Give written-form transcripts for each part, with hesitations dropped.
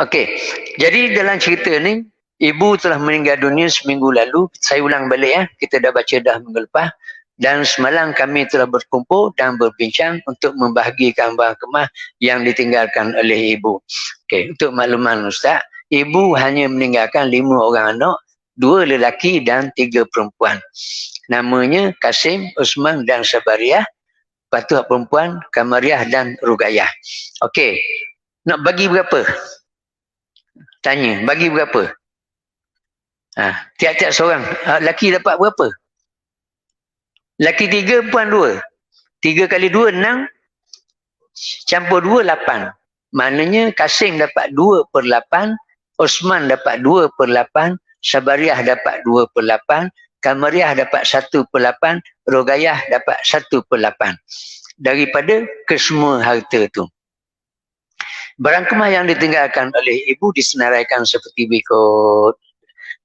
Okey, jadi dalam cerita ni, ibu telah meninggal dunia seminggu lalu. Saya ulang balik ya, kita dah baca dah minggu lepas. Dan semalam kami telah berkumpul dan berbincang untuk membahagikan barang kemah yang ditinggalkan oleh ibu. Okey, untuk makluman Ustaz, ibu hanya meninggalkan 5 orang anak, 2 lelaki dan 3 perempuan. Namanya Kasim, Usman dan Sabariah. Lepas tu perempuan Kamariah dan Rugayah. Okey, nak bagi berapa? Tanya, bagi berapa? Tiap-tiap seorang. Laki dapat berapa? Laki 3, perempuan 2. 3 kali 2, 6. Campur 2, 8. Maknanya Kasim dapat 2/8. Osman dapat 2/8. Sabariah dapat 2/8. Kamariah dapat 1/8. Rogayah dapat 1/8. Daripada kesemua harta tu. Barang kemah yang ditinggalkan oleh ibu disenaraikan seperti berikut.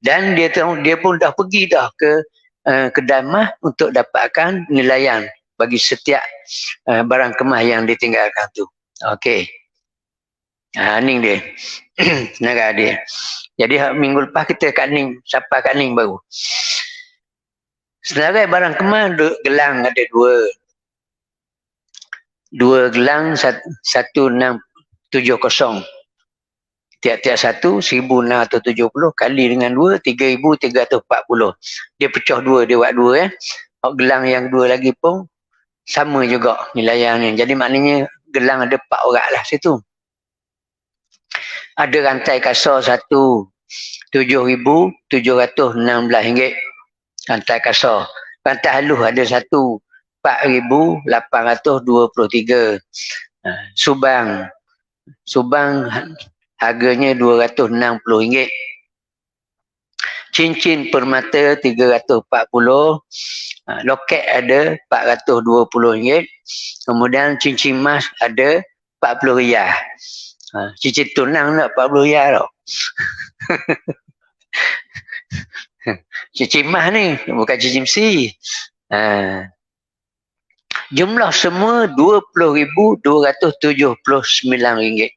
Dan dia pun dah pergi dah ke kedai mah untuk dapatkan nilaian bagi setiap barang kemah yang ditinggalkan tu. Okey. Ni dia. Senarai dia. Jadi minggu lepas kita kat Ning, siapa kat Ning baru. Senarai barang kemah gelang ada 2. 2 gelang 1670. Tiap-tiap satu 1670 kali dengan 2 3340. Dia pecah 2, dia buat 2 ya. Gelang yang 2 lagi pun sama juga nilaiannya. Jadi maknanya gelang ada 4 orang lah situ. Ada rantai kasar 1 7,716 ringgit. Rantai kasar. Rantai halus ada 1 4,823. Subang harganya RM260. Cincin permata RM340. Loket ada RM420. Kemudian cincin emas ada RM40. Cincin tunang nak RM40 tau. Cincin emas ni, bukan cincin besi. Jumlah semua RM20,279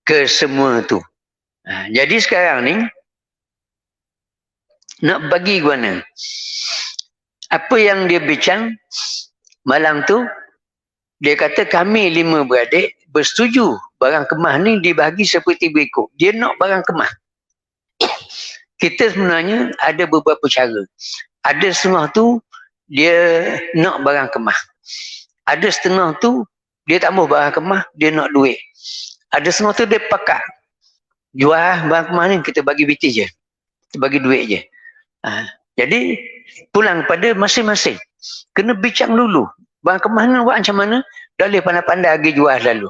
ke semua tu. Jadi sekarang ni nak bagi ke mana? Apa yang dia bincang malam tu, dia kata kami 5 beradik bersetuju barang kemah ni dibahagi seperti berikut. Dia nak barang kemah. Kita sebenarnya ada beberapa cara. Ada setengah tu dia nak barang kemah. Ada setengah tu dia tak mahu barang kemah, dia nak duit. Ada setengah tu dia pakat. Jual barang kemah ni kita bagi biti je. Kita bagi duit je. Jadi pulang pada masing-masing. Kena bincang dulu. Barang kemah ni buat macam mana? Dah boleh pandai-pandai pergi jual lalu.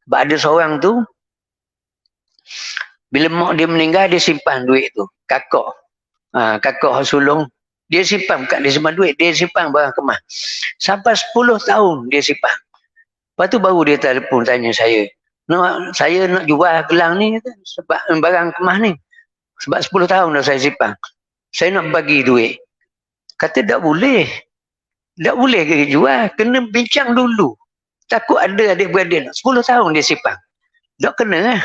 Sebab ada seorang tu, bila mak dia meninggal, dia simpan duit tu. Kakak sulung, dia simpan, bukan dia simpan duit, dia simpan barang kemah. Sampai 10 tahun dia simpan. Lepas tu baru dia telefon tanya saya. Saya nak jual gelang ni sebab barang kemah ni. Sebab 10 tahun dah saya simpan. Saya nak bagi duit. Kata tak boleh. Tak boleh ke jual. Kena bincang dulu. Takut ada adik-beradik. 10 tahun dia simpan. Tak kena lah.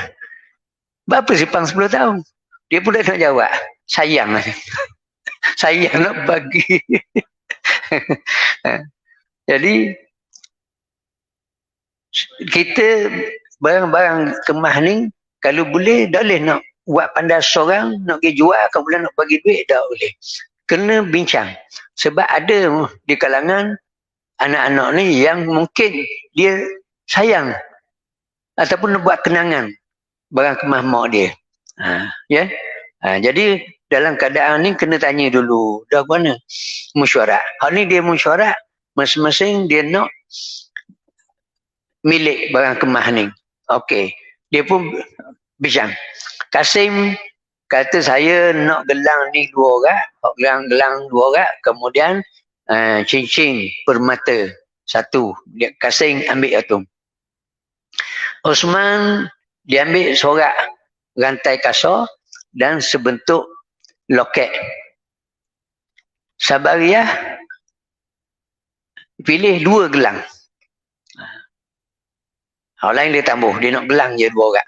Berapa simpan 10 tahun? Dia pun tak nak jawab. Sayang lah. Sayang nak bagi. Jadi, kita barang-barang kemah ni, kalau boleh, tak boleh nak buat pandai seorang, nak pergi jual, kemudian nak bagi duit, tak boleh. Kena bincang. Sebab ada di kalangan anak-anak ni yang mungkin dia sayang ataupun nak buat kenangan barang kemah mak dia. Jadi dalam keadaan ni kena tanya dulu, dah mana mesyuarat. Hal ni dia mesyuarat, masing-masing dia nak milik barang kemah ni. Okey, dia pun bincang. Kasim kata saya nak gelang ni 2 orang, gelang 2 orang, kemudian cincin permata 1. Dia Kasim ambil tu. Osman dia ambil sorak rantai kasar dan sebentuk loket. Sabariah pilih 2 gelang. Orang lain dia tambah, dia nak gelang je 2 orang.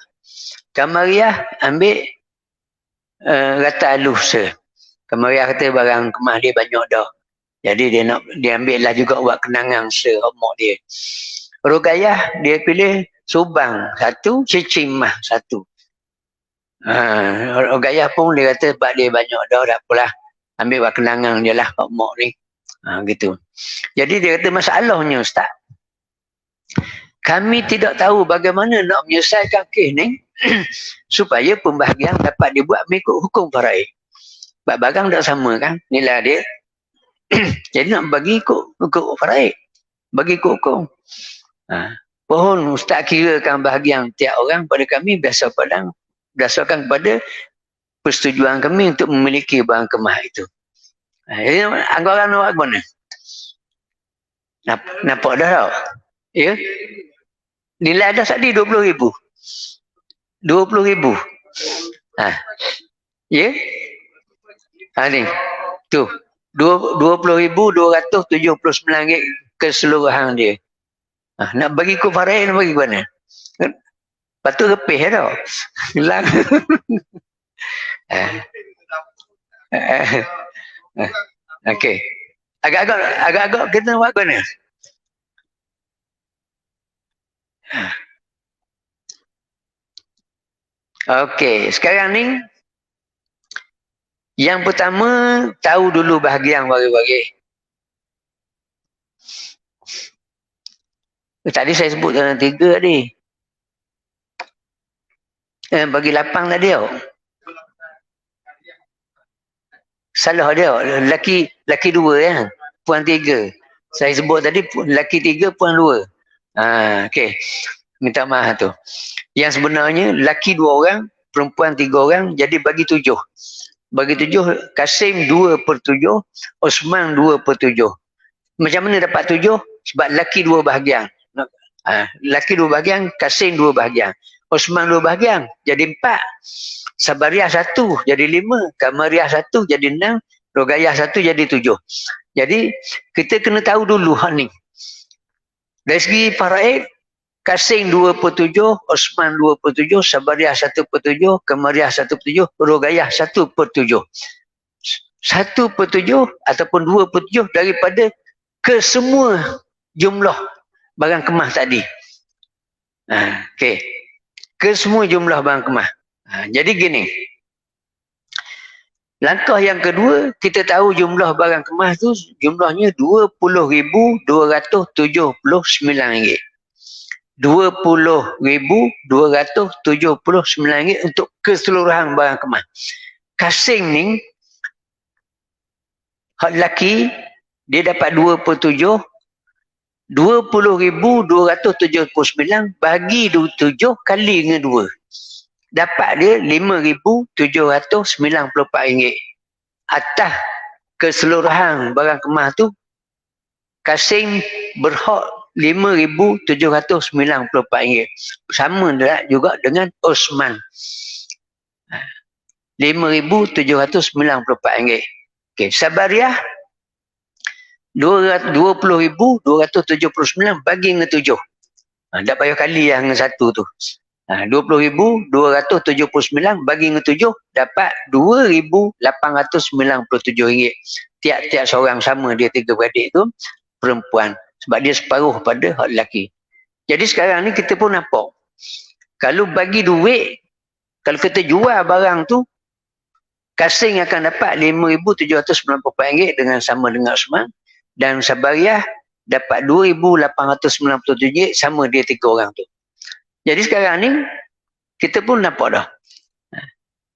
Kamariah ambil rata halus. Kamariah kata barang kemah dia banyak dah. Jadi dia ambil lah juga buat kenangan mak dia. Rogayah dia pilih Subang satu, Cicimah satu. Rogayah pun dia kata sebab dia banyak dah, tak apalah. Ambil buat kenangan dia lah mak ni. Gitu. Jadi dia kata masalahnya Ustaz, kami tidak tahu bagaimana nak menyelesaikan kes ni supaya pembahagian dapat dibuat mengikut hukum faraid. Sebab barang tak sama kan nilai dia. Jadi nak bagi ikut faraid. Bagi ikut hukum. Pohon Ustaz kirakan bahagian tiap orang pada kami berdasarkan kepada persetujuan kami untuk memiliki barang kemah itu. Jadi anggaran awak mana? Nampak dah tak? Ya? Nilai dah tadi 20,000. 20,000. Ya? Ni. Tu. 20,279 ringgit keseluruhan dia. Nak bagi ikut faraid nak bagi mana? Patut repih tau. Hilang. Okey. Agak-agak kita buat mana? Okey, sekarang ni yang pertama tahu dulu bahagian bagi-bagi. Tadi saya sebut dalam 3 tadi. Bagi 8 tadi tau. Salah dia. Laki 2 ya. Puan 3. Saya sebut tadi laki 3 puan 2. Okey. Minta maaf tu. Yang sebenarnya laki 2 orang, perempuan 3 orang, jadi bagi 7. Bagi 7, Kasim 2/7, Osman 2/7. Macam mana dapat 7? Sebab laki 2 bahagian. Laki 2 bahagian, Kasim 2 bahagian. Osman 2 bahagian, jadi 4. Sabariah 1 jadi 5. Kamariah 1 jadi 6. Rogayah 1 jadi 7. Jadi kita kena tahu dulu hal ni. Dari segi faraid, Kasim 2/7, Osman 2/7, Sabariah 1/7, Kamariah 1/7, Rogayah 1/7. 1/7 ataupun 2/7 daripada kesemua jumlah barang kemah tadi. Okey. Kesemua jumlah barang kemah. Jadi gini. Langkah yang kedua, kita tahu jumlah barang kemah tu jumlahnya RM20,279. RM20,279 untuk keseluruhan barang kemah. Kasim ni hak lelaki dia dapat 2/7. 20,279 bagi 7 kali dengan 2. Dapat dia RM5,794. Atas keseluruhan barang kemah tu, Kasim berhak RM5,794. Sama juga dengan Osman. RM5,794. Okey, Sabariah 20,279 bagi dengan 7. Tak payah kali yang dengan 1 tu. 20,279 bagi dengan 7 dapat RM2,897. Tiap-tiap seorang sama dia 3 beradik tu perempuan. Sebab dia separuh pada hak lelaki. Jadi sekarang ni kita pun nampak. Kalau bagi duit, kalau kita jual barang tu, Kasim akan dapat RM5,794 dengan sama dengan Osman. Dan Sabariah dapat RM2,897 sama dia 3 orang tu. Jadi sekarang ni kita pun nampak dah.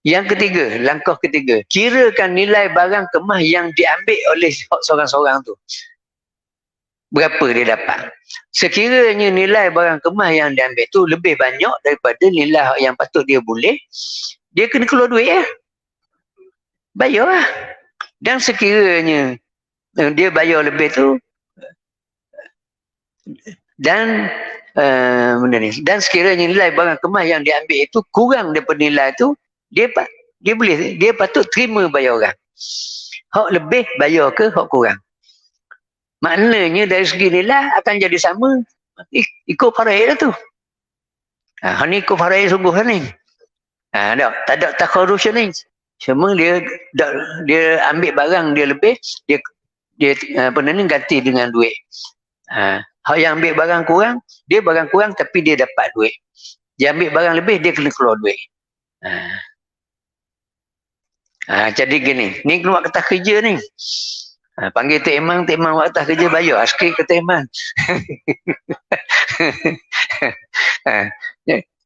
Yang ketiga, langkah ketiga, kirakan nilai barang kemah yang diambil oleh seorang-seorang tu. Berapa dia dapat? Sekiranya nilai barang kemah yang diambil tu lebih banyak daripada nilai yang patut dia boleh, dia kena keluar duit ya. Bayar lah. Dan sekiranya dia bayar lebih tu dan dan sekiranya nilai barang kemah yang diambil itu kurang daripada nilai tu, dia patut terima bayaran. Hak lebih bayar ke hak kurang. Maknanya dari segi nilai akan jadi sama. Ikut faraid lah tu. Ni kufarai sungguh kan ni. Tak ada takharus ni. Semua dia ambil barang dia lebih, dia apa ni ganti dengan duit. Hak yang ambil barang kurang, dia barang kurang tapi dia dapat duit. Dia ambil barang lebih, dia kena keluar duit. Jadi gini, ni keluar kertas kerja ni. Panggil Tok Imam buat kertas kerja bayar sikit ke Tok Imam.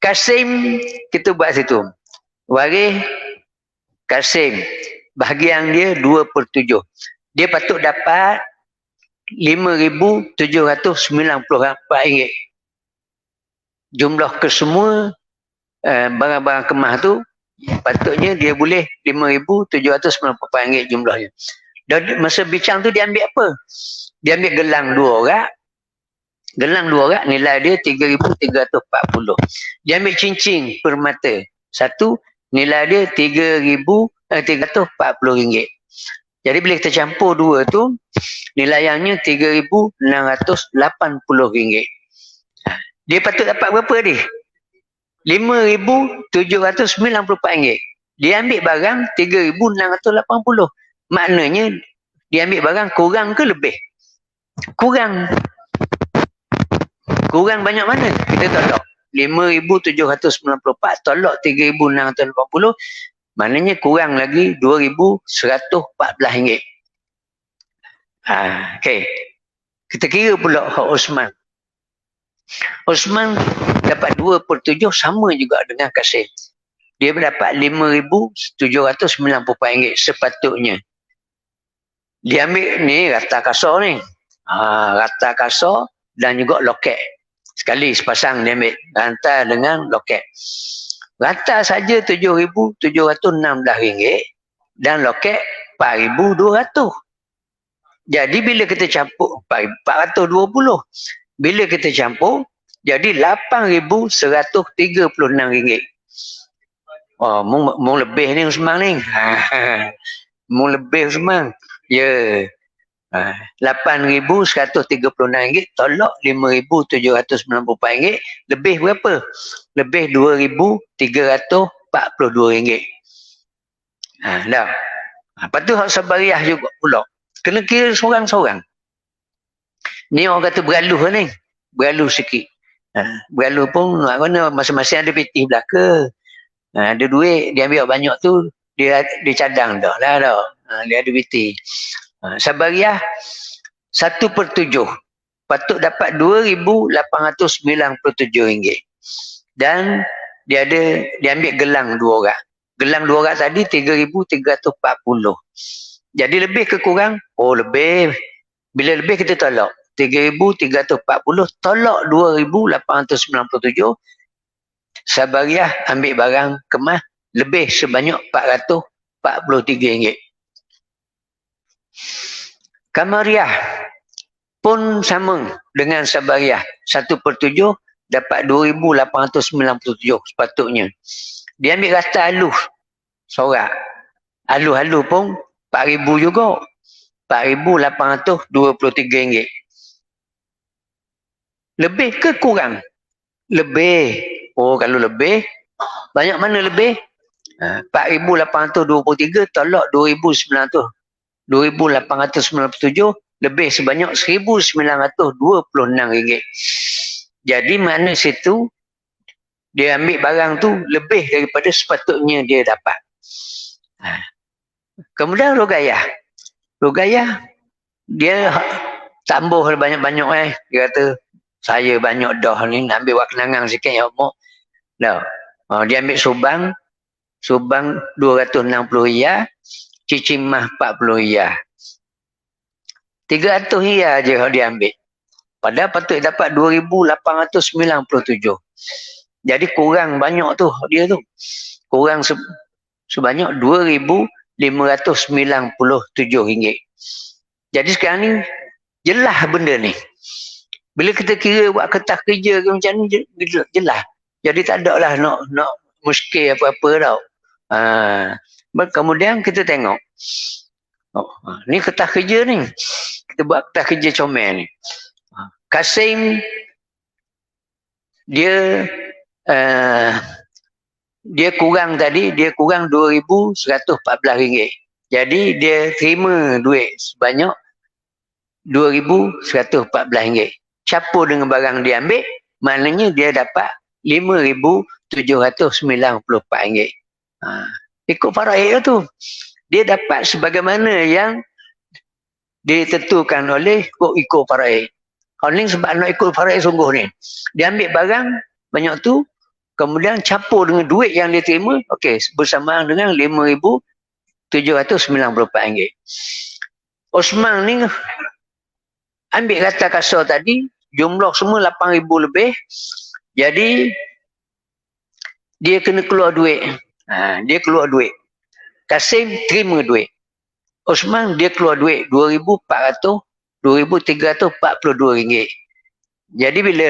Kasim kita buat situ. Waris Kasim bahagian dia 2/7. Dia patut dapat RM5,794. Jumlah kesemua barang-barang kemas tu patutnya dia boleh RM5,794 jumlahnya. Dan masa bincang tu dia ambil apa? Dia ambil gelang 2 orang. Gelang 2 orang nilai dia RM3,340. Dia ambil cincin permata. Satu nilai dia RM3,340. Jadi bila kita campur dua tu nilainya RM3,680. Dia patut dapat berapa dia? RM5,794. Dia ambil barang RM3,680. Maknanya dia ambil barang kurang ke lebih? Kurang. Kurang banyak mana? Kita tolak. RM5,794 tolak RM3,680. Maknanya kurang lagi RM2,114. Okey. Kita kira pula hak Osman. Osman dapat 2/7 sama juga dengan Kasim. Dia mendapat RM5,794 sepatutnya. Dia ambil ni rata kasar ni. Rata kasar dan juga loket. Sekali sepasang dia ambil rantai dengan loket. Rantai saja RM7,716 dan loket RM4,200. Jadi bila kita campur RM420. Bila kita campur jadi RM8,136. Mu lebih ni Usman ni. Mu lebih Usman. Ya. RM8,136 tolak RM5,794. Lebih berapa? Lebih RM2,342. Dah. Lepas tu hak sabariah juga pula. Kena kira seorang-seorang. Ni orang kata beraluh ni. Beraluh sikit. Beraluh pun masing-masing ada peti belaka. Ada duit, dia ambil banyak tu, dia cadang dah lah dah. Dia ada peti. Sabariah 1/7. Patut dapat RM2,897. Dan dia ambil gelang 2 orang. Gelang 2 orang tadi RM3,340. Jadi lebih ke kurang? Oh lebih. Bila lebih kita tolak. RM3,340 tolak RM2,897. Sabariah ambil barang kemas lebih sebanyak RM443. Kamariah pun sama dengan Sabariah 1/7 dapat RM2,897 sepatutnya. Dia ambil rata aluh sorak. Aluh-aluh pun RM4,000 juga. RM4,823. Lebih ke kurang? Lebih. Oh kalau lebih, banyak mana lebih? RM4,823 tolak RM2,897 lebih sebanyak RM1,926. Jadi mana situ dia ambil barang tu lebih daripada sepatutnya dia dapat. Kemudian Rogayah. Rogayah dia tambah banyak-banyak dia kata saya banyak dah ni nak ambil buat kenangan sikit ya Mak. Dah. Dia ambil subang RM260, cincin mah RM40. RM300 je dia ambil. Padahal patut dapat RM2,897. Jadi kurang banyak tu dia tu. Kurang sebanyak RM2,597. Jadi sekarang ni jelas benda ni. Bila kita kira buat kertas kerja ke macam ni jelas. Jadi tak ada lah nak muskil apa-apa tau. Kemudian kita tengok. Ni kertas kerja ni. Kita buat kertas kerja comel ni. Kasim dia uh, dia kurang tadi, dia kurang RM2,114. Jadi dia terima duit sebanyak RM2,114. Campur dengan barang dia ambil, maknanya dia dapat RM5,794. Ikut faraid tu. Dia dapat sebagaimana yang ditentukan oleh ikut faraid. Kalau ni sebab nak ikut faraid sungguh ni. Dia ambil barang banyak tu, kemudian campur dengan duit yang dia terima, okey, bersamaan dengan RM5,794. Osman ni ambil kata kasar tadi, jumlah semua 8,000 lebih. Jadi dia kena keluar duit. Dia keluar duit. Kasim terima duit. Osman dia keluar duit RM2,342. Jadi bila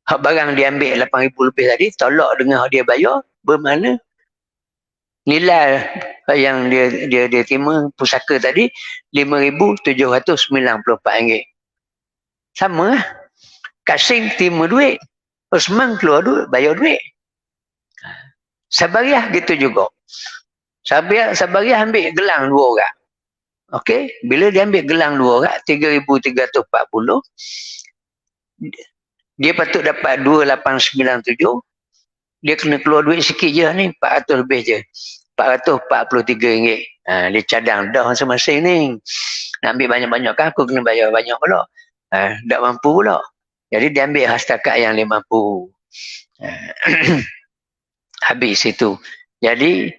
hak barang dia ambil 8,000 lebih tadi, tolak dengan hak dia bayar, bermakna nilai yang dia terima pusaka tadi RM5,794. Sama lah. Kasim terima duit, Osman keluar duit, bayar duit. Sabariah gitu juga. Sabariah ambil gelang 2 orang. Okey, bila dia ambil gelang 2 orang, 3,340, dia patut dapat 2,897. Dia kena keluar duit sikit je ni, 400 lebih je. RM443. Dia cadang dah masing-masing ni. Nak ambil banyak-banyak kan, aku kena bayar banyak pula. Tak mampu pula. Jadi dia ambil setakat yang dia mampu. Habis itu. Jadi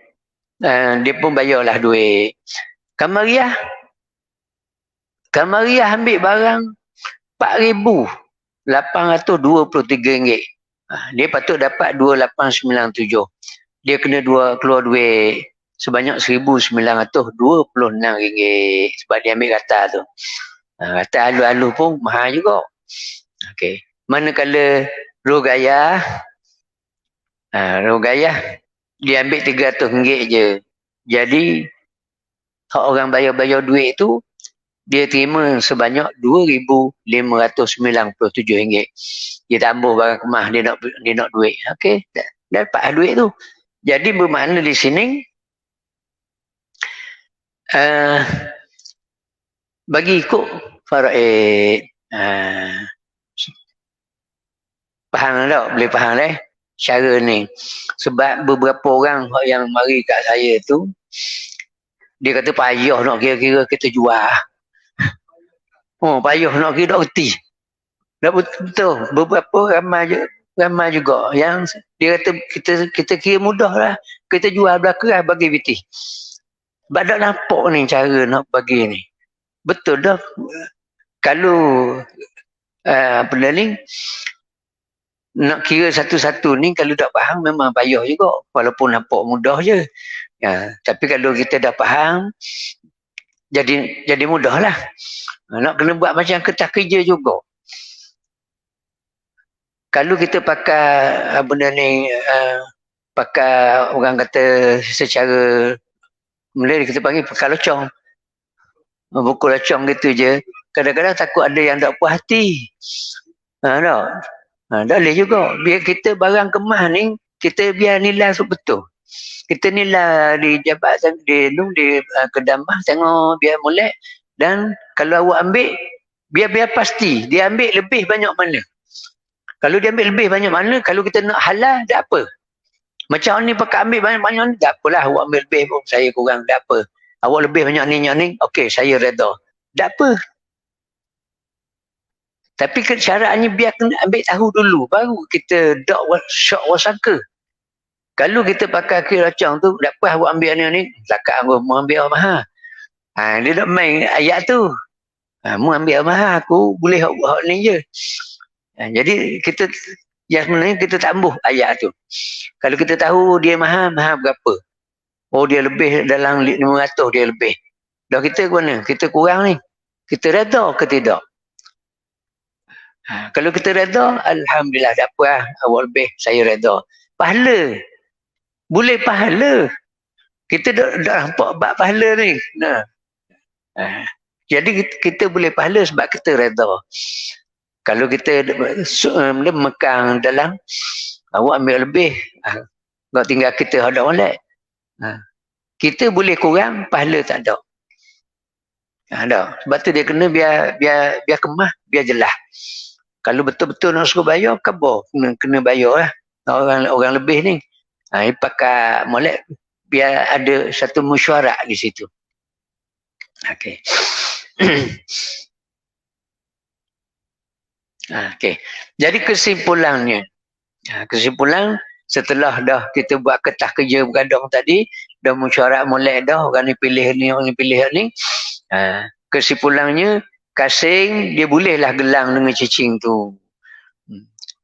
dia pun bayarlah duit. Kamariah ambil barang RM4,823. Dia patut dapat 2,897. Dia kena keluar duit sebanyak RM1,926. Sebab dia ambil kata tu. Kata alu-alu pun mahal juga. Okey. Manakala Rogayah dia ambil RM300 je. Jadi hak orang bayar duit tu dia terima sebanyak RM2,597. Dia tambah barang kemas, dia nak duit. Okey, dapat duit tu. Jadi bermakna di sini bagi ikut faraid. Faham tak? Boleh faham cara ni. Sebab beberapa orang yang mari kat saya tu, dia kata payah nak kira-kira kita jual. Payah nak kira tak reti. Tak betul. Beberapa ramai juga yang dia kata kita kira mudah lah. Kita jual belakang bagi biti. Sebab tak nampak ni cara nak bagi ni. Betul dah. Kalau benda ni nak kira satu-satu ni kalau tak faham memang payah juga. Walaupun nampak mudah je. Tapi kalau kita dah faham, jadi mudah lah. Nak kena buat macam kertas kerja juga. Kalau kita pakai benda ni, pakai orang kata secara Melayu kita panggil pakai locong. Buku locong gitu je. Kadang-kadang takut ada yang tak puas hati. Tak boleh juga. Biar kita barang kemas ni, kita biar nilai betul. Kita nilai di jabatan, di kedamah, tengok biar molek. Dan kalau awak ambil, biar pasti. Dia ambil lebih banyak mana. Kalau dia ambil lebih banyak mana, kalau kita nak halal, tak apa. Macam ni pakai ambil banyak-banyak ni, tak apalah. Awak ambil lebih pun, saya kurang, tak apa. Awak lebih banyak ni, okey, saya reda. Tak apa. Tapi syaratnya biar kena ambil tahu dulu, baru kita dak syok wasangka. Kalau kita pakai kira lacang tu, tak apa awak ambil ni, takkan aku mau ambil mahal. Dia tak main ayat tu. Mau ambil mahal, aku boleh hak ni je. Jadi kita yang sebenarnya kita tambah ayat tu. Kalau kita tahu dia mahal berapa? Dia lebih dalam 500, dia lebih. Dah kita ke mana? Kita kurang ni. Kita reda ke tidak? Kalau kita reda, alhamdulillah, tak apa lah. Awak lebih, saya reda. Pahala. Boleh pahala. Kita dah nampak bab pahala ni. Jadi kita boleh pahala sebab kita reda. Kalau kita mekang dalam, awak ambil lebih, kau tinggal kita hadap molek. Kita boleh kurang, pahala tak ada. Ada. Sebab tu dia kena biar kemah, biar jelas. Kalau betul-betul nak suruh bayar, khabar kena bayar lah. Orang lebih ni. Pakai molek biar ada satu mesyuarat di situ. Okey. Okey. Jadi kesimpulan setelah dah kita buat kertas kerja bergadang tadi, dah mesyuarat molek dah, orang ni pilih ni, orang ni pilih ni. Kesimpulannya, kasing dia bolehlah gelang dengan cicing tu.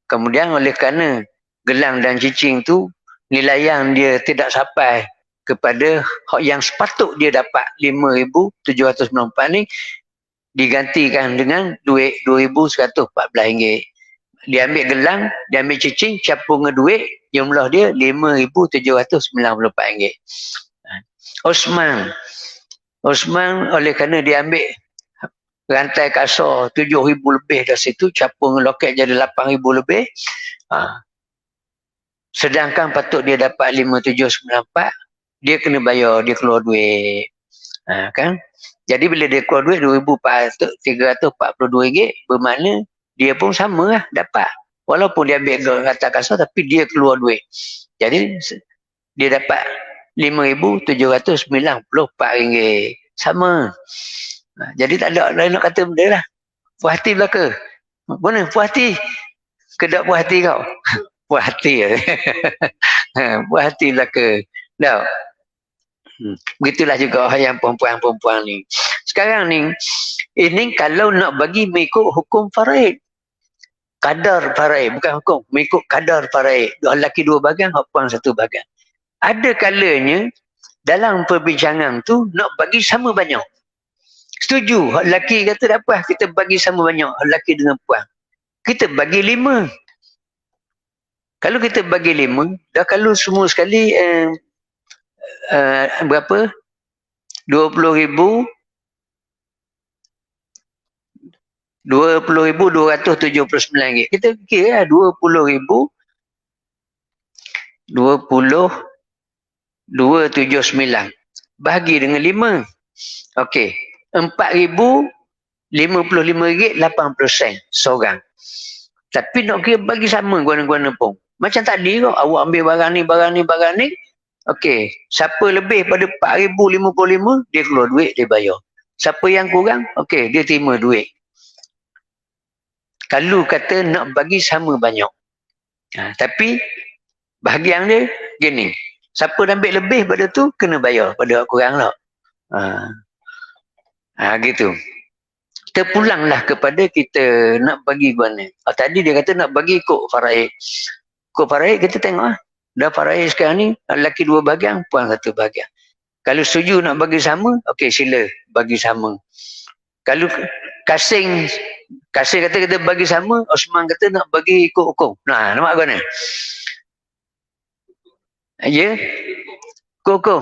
Kemudian oleh kerana gelang dan cicing tu nilaian dia tidak sampai kepada yang sepatut dia dapat RM5,794 ni, digantikan dengan duit RM2,114. Dia ambil gelang, dia ambil cicing, campur dengan duit, jumlah dia RM5,794. Osman oleh kerana dia ambil rantai kasar 7,000 lebih dah situ, campur dengan loket jadi 8,000 lebih. Sedangkan patut dia dapat 5,794, dia kena bayar, dia keluar duit. Kan? Jadi bila dia keluar duit RM2,342, bermakna dia pun sama lah dapat. Walaupun dia ambil rantai kasar, tapi dia keluar duit. Jadi dia dapat RM5,794. Sama. Jadi tak ada lain nak kata benda lah. Puas hati belaka. Mana puas hati? Kedak puas hati kau? Puas hati. Puas hati belaka. Tak? Begitulah juga yang perempuan-perempuan ni. Sekarang ni, ini kalau nak bagi mengikut hukum faraid. Kadar faraid, bukan hukum. Mengikut kadar faraid. Lelaki 2 bahagian, perempuan 1 bahagian. Ada kalanya, dalam perbincangan tu, nak bagi sama banyak. Setuju, lelaki kata tak apa, kita bagi sama banyak, lelaki dengan puan. Kita bagi 5. Kalau kita bagi 5, dah kalau semua sekali berapa? 20,000, 20,279. Kita kira 20,000, 20,279 bahagi dengan 5. Okey, RM4,055, 80% seorang. Tapi nak kira bagi sama guna-guna pun. Macam tadi kau, awak ambil barang ni. Okey, siapa lebih pada 4,055, dia keluar duit, dia bayar. Siapa yang kurang, okey, dia terima duit. Kalau kata nak bagi sama banyak. Tapi bahagian dia gini. Siapa ambil lebih pada tu, kena bayar pada kurang lah. Gitu. Kita pulanglah kepada kita nak bagi mana. Tadi dia kata nak bagi ikut faraid. Ikut faraid kita tengok lah. Dah faraid sekarang ni, lelaki 2 bahagian, puan 1 bahagian. Kalau setuju nak bagi sama, okey sila bagi sama. Kalau kasing kata kita bagi sama, Osman kata nak bagi ikut hukum. Nampak kau ni? Ya? Ikut hukum.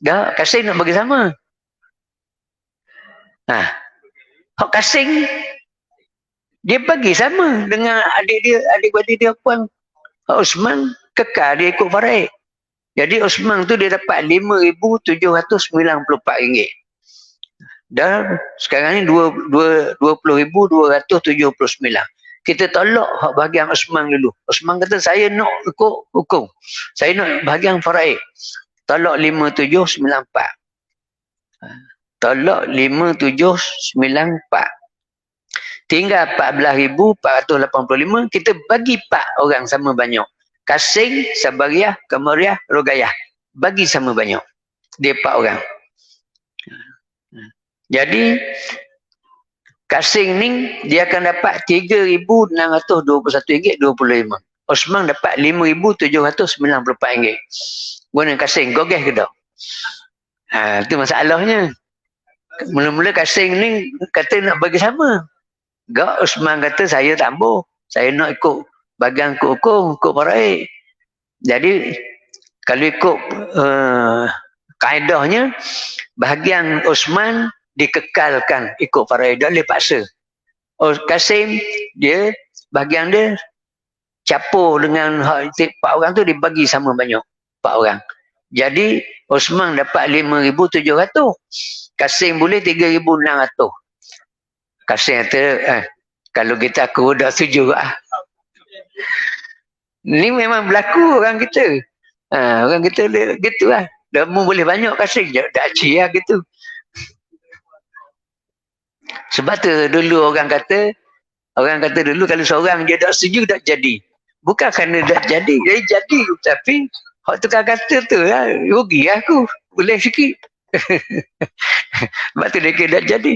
Dah, kasing nak bagi sama. Hak kasing dia bagi sama dengan adik-adik dia puan. Osman kekal dia ikut faraid. Jadi Osman tu dia dapat RM5,794. Dan sekarang ni 20,279. Kita tolak hak bahagian Osman dulu. Osman kata saya nak ikut hukum. Saya nak bahagian faraid. Tolak 5,794. Tolak 5,794. Tinggal 14,485. Kita bagi 4 orang sama banyak. Kasing, Sabariah, Kamariah, Rogayah. Bagi sama banyak. Dia 4 orang. Jadi, kasing ni dia akan dapat RM3,621.25. Osman dapat RM5,794. Guna kasing, gogeh ke tak? Itu masalahnya. Mula-mula kasing ni kata nak bagi sama. Gak Osman kata saya tak boleh. Saya nak ikut bahagian ikut hukum, ikut faraid. Jadi kalau ikut kaedahnya, bahagian Osman dikekalkan ikut faraid, tak boleh paksa. Oh, Kasim dia bahagian dia capur dengan 4 orang tu dibagi sama banyak 4 orang. Jadi Osman dapat 5,700. Kasim boleh 3,600. Kasim kata, kalau kita aku dah setuju ah. Ni memang berlaku orang kita. Orang kita gitu lah. Kamu boleh banyak Kasim, tak cia gitu. Sebab tu dulu orang kata dulu kalau seorang dia tak setuju tak jadi. Bukan kerana dah jadi, dia jadi. Tapi hak tukar kata tu lah, rugi aku. Boleh sikit. Sebab tu dia kira tak jadi.